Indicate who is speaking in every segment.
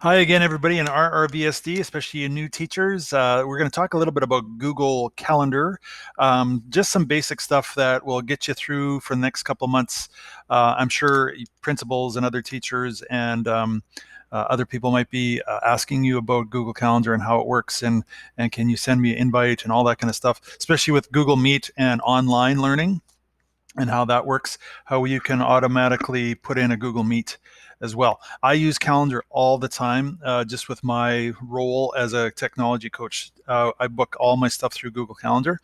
Speaker 1: Hi again, everybody in RRVSD, especially you new teachers. We're going to talk a little bit about Google Calendar, just some basic stuff that will get you through for the next couple of months. I'm sure principals and other teachers and other people might be asking you about Google Calendar and how it works, and can you send me an invite and all that kind of stuff, especially with Google Meet and online learning and how that works, how you can automatically put in a Google Meet as well. I use Calendar all the time, just with my role as a technology coach. I book all my stuff through Google Calendar.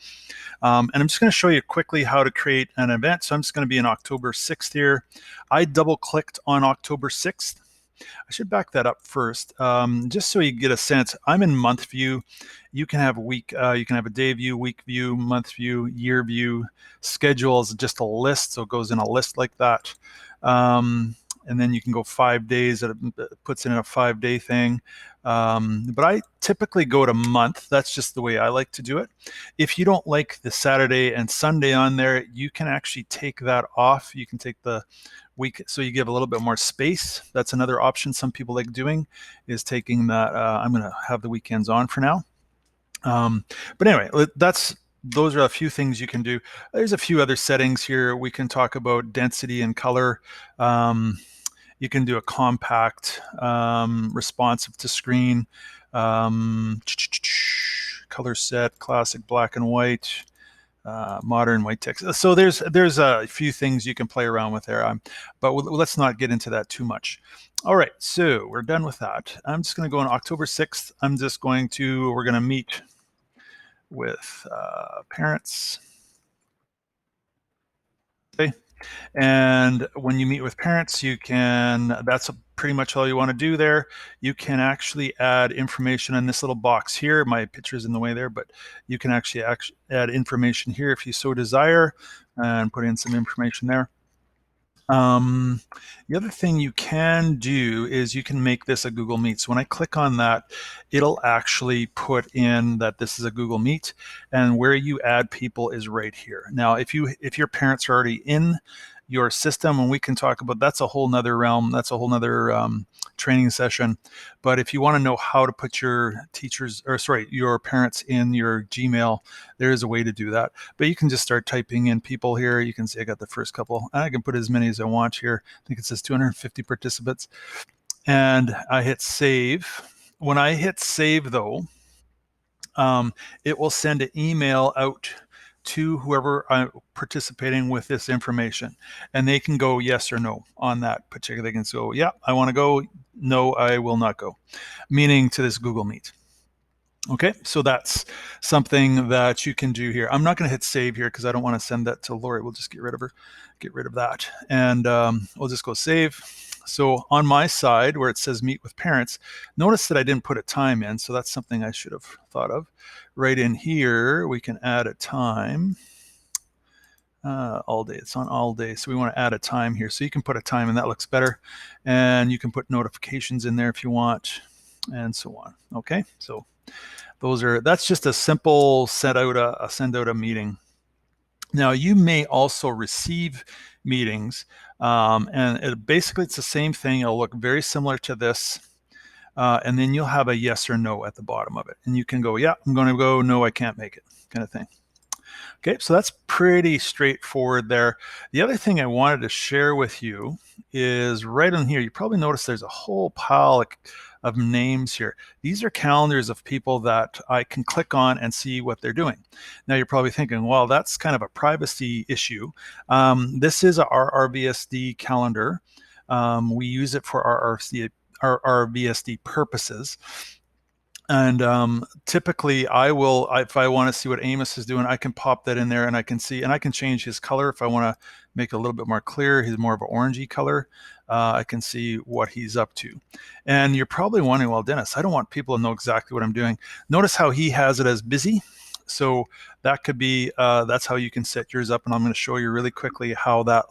Speaker 1: And I'm just going to show you quickly how to create an event. So I'm just going to be in October 6th here. I double clicked on October 6th. I should back that up first, just so you get a sense. I'm in month view. You can have you can have a day view, week view, month view, year view. Schedule is just a list, so it goes in a list like that. And then you can go 5 days. It puts it in a 5-day thing. But I typically go to month. That's just the way I like to do it. If you don't like the Saturday and Sunday on there, you can actually take that off. You can take the week, so you give a little bit more space. That's another option some people like doing, is taking that. I'm going to have the weekends on for now. But anyway, those are a few things you can do. There's a few other settings here. We can talk about density and color. You can do a compact, responsive to screen, color set, classic black and white, modern white text. So there's a few things you can play around with there, but let's not get into that too much. All right, so we're done with that. I'm just going to go on October 6th. We're going to meet with parents. Okay. And when you meet with parents, that's pretty much all you want to do there. You can actually add information in this little box here. My picture's in the way there, but you can actually add information here if you so desire, and put in some information there. Um, the other thing you can do is you can make this a Google Meet. So when I click on that, it'll actually put in that this is a Google Meet, and where you add people is right here. Now, if your parents are already in your system, and we can talk about, that's a whole nother realm. That's a whole nother training session. But if you want to know how to put your your parents in your Gmail, there is a way to do that. But you can just start typing in people here. You can see I got the first couple. I can put as many as I want here. I think it says 250 participants. And I hit save. When I hit save, though, it will send an email out to whoever participating with this information, and they can go yes or no on that particular. They can go, yeah, I want to go. No, I will not go, meaning to this Google Meet. Okay, so that's something that you can do here. I'm not going to hit save here because I don't want to send that to Lori. We'll just get rid of that, and we'll just go save. So on my side where it says meet with parents, notice that I didn't put a time in, so that's something I should have thought of. Right in here, we can add a time. All day, it's on all day, so we want to add a time here. So you can put a time, and that looks better. And you can put notifications in there if you want, and so on. Okay, so that's just a simple send out a meeting. Now you may also receive meetings, and basically it's the same thing. It'll look very similar to this, and then you'll have a yes or no at the bottom of it, and you can go, yeah, I'm going to go, no, I can't make it, kind of thing. Okay, so that's pretty straightforward there. The other thing I wanted to share with you is right on here. You probably noticed there's a whole pile of names here. These are calendars of people that I can click on and see what they're doing. Now you're probably thinking, well, that's kind of a privacy issue. This is a RRVSD calendar. We use it for RRVSD purposes. And typically if I want to see what Amos is doing, I can pop that in there, and I can see, and I can change his color if I want to make it a little bit more clear. He's more of an orangey color. I can see what he's up to. And you're probably wondering, well, Dennis, I don't want people to know exactly what I'm doing. Notice how he has it as busy. So that could be, that's how you can set yours up. And I'm going to show you really quickly how that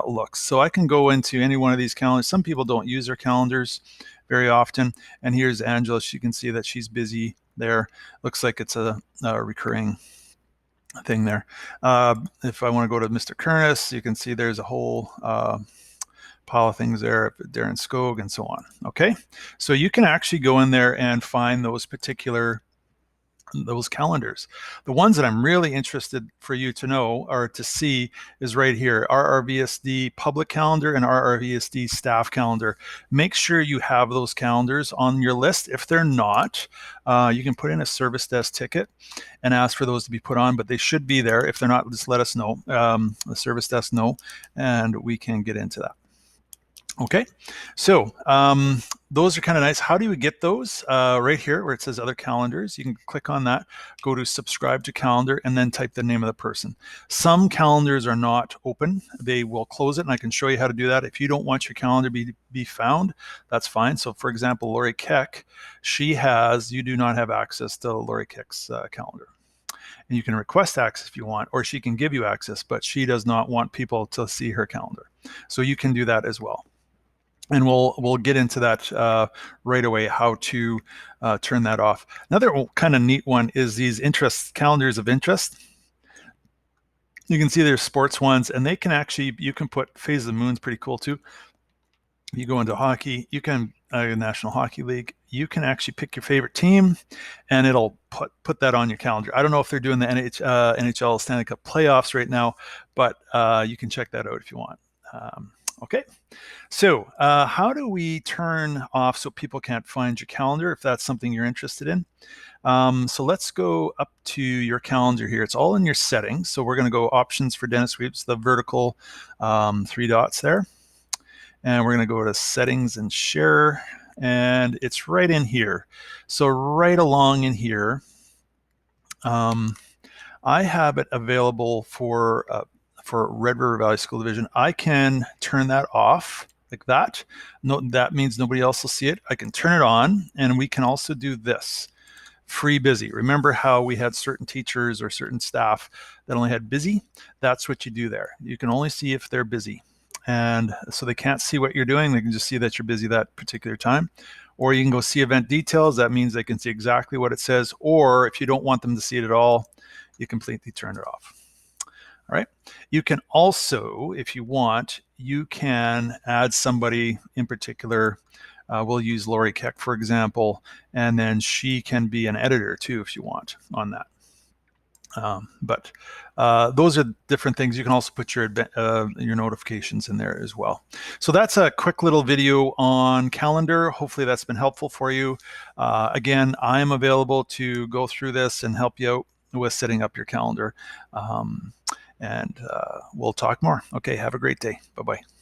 Speaker 1: looks. So I can go into any one of these calendars. Some people don't use their calendars very often. And here's Angela. You can see that she's busy there. Looks like it's a recurring thing there. If I want to go to Mr. Kernis, you can see there's a whole pile of things there, Darren Skog and so on. Okay, so you can actually go in there and find those calendars. The ones that I'm really interested for you to know or to see is right here, RRVSD public calendar and RRVSD staff calendar. Make sure you have those calendars on your list. If they're not, you can put in a service desk ticket and ask for those to be put on, but they should be there. If they're not, just let us know, the service desk know, and we can get into that. Okay, so those are kind of nice. How do we get those? Right here where it says other calendars, you can click on that, go to subscribe to calendar, and then type the name of the person. Some calendars are not open. They will close it, and I can show you how to do that. If you don't want your calendar be found, that's fine. So for example, Lori Keck, you do not have access to Lori Keck's calendar. And you can request access if you want, or she can give you access, but she does not want people to see her calendar. So you can do that as well. And we'll get into that right away, how to turn that off. Another kind of neat one is these calendars of interest. You can see there's sports ones, and you can put phases of the moon's pretty cool too. You go into hockey, you can National Hockey League, you can actually pick your favorite team, and it'll put that on your calendar. I don't know if they're doing the NHL Stanley Cup playoffs right now, but you can check that out if you want. Okay. So how do we turn off so people can't find your calendar if that's something you're interested in? So let's go up to your calendar here. It's all in your settings. So we're going to go options for Dennis Sweeps, the vertical 3 dots there. And we're going to go to settings and share. And it's right in here. So right along in here, I have it available for Red River Valley School Division. I can turn that off like that. No, that means nobody else will see it. I can turn it on, and we can also do this, free busy. Remember how we had certain teachers or certain staff that only had busy? That's what you do there. You can only see if they're busy. And so they can't see what you're doing. They can just see that you're busy that particular time. Or you can go see event details. That means they can see exactly what it says. Or if you don't want them to see it at all, you completely turn it off. All right. You can also, if you want, you can add somebody in particular. We'll use Lori Keck, for example, and then she can be an editor too if you want on that. But those are different things. You can also put your notifications in there as well. So that's a quick little video on calendar. Hopefully that's been helpful for you. Again, I'm available to go through this and help you out with setting up your calendar. And we'll talk more. Okay, have a great day. Bye-bye.